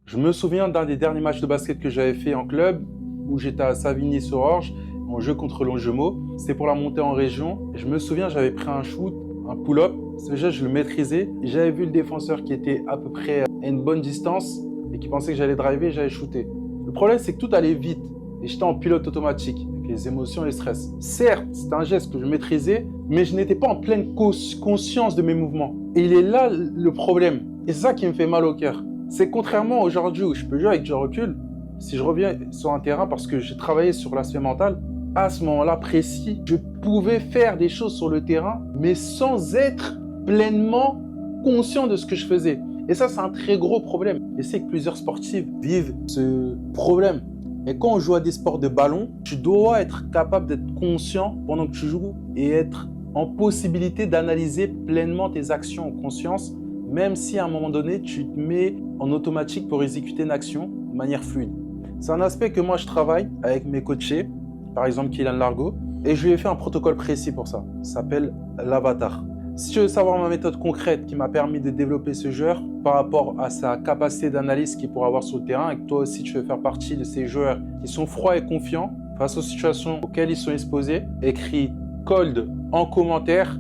Je me souviens d'un des derniers matchs de basket que j'avais fait en club, où j'étais à Savigny-sur-Orge, en jeu contre Longjumeau. C'était pour la montée en région. Et je me souviens, j'avais pris un shoot, un pull-up. Déjà, je le maîtrisais. Et j'avais vu le défenseur qui était à peu près à une bonne distance et qui pensait que j'allais driver et j'allais shooter. Le problème, c'est que tout allait vite. Et j'étais en pilote automatique, avec les émotions et le stress. Certes, c'était un geste que je maîtrisais, mais je n'étais pas en pleine conscience de mes mouvements. Et il est là le problème. Et c'est ça qui me fait mal au cœur. C'est contrairement aujourd'hui où je peux jouer avec du recul, si je reviens sur un terrain parce que j'ai travaillé sur l'aspect mental, à ce moment-là précis, je pouvais faire des choses sur le terrain, mais sans être pleinement conscient de ce que je faisais. Et ça, c'est un très gros problème. Et c'est que plusieurs sportifs vivent ce problème. Et quand on joue à des sports de ballon, tu dois être capable d'être conscient pendant que tu joues et être en possibilité d'analyser pleinement tes actions en conscience, même si à un moment donné, tu te mets en automatique pour exécuter une action de manière fluide. C'est un aspect que moi, je travaille avec mes coachés, par exemple Kylian Largo, et je lui ai fait un protocole précis pour ça. Ça s'appelle l'avatar. Si tu veux savoir ma méthode concrète qui m'a permis de développer ce joueur par rapport à sa capacité d'analyse qu'il pourra avoir sur le terrain et que toi aussi tu veux faire partie de ces joueurs qui sont froids et confiants face aux situations auxquelles ils sont exposés, écris COLD en commentaire.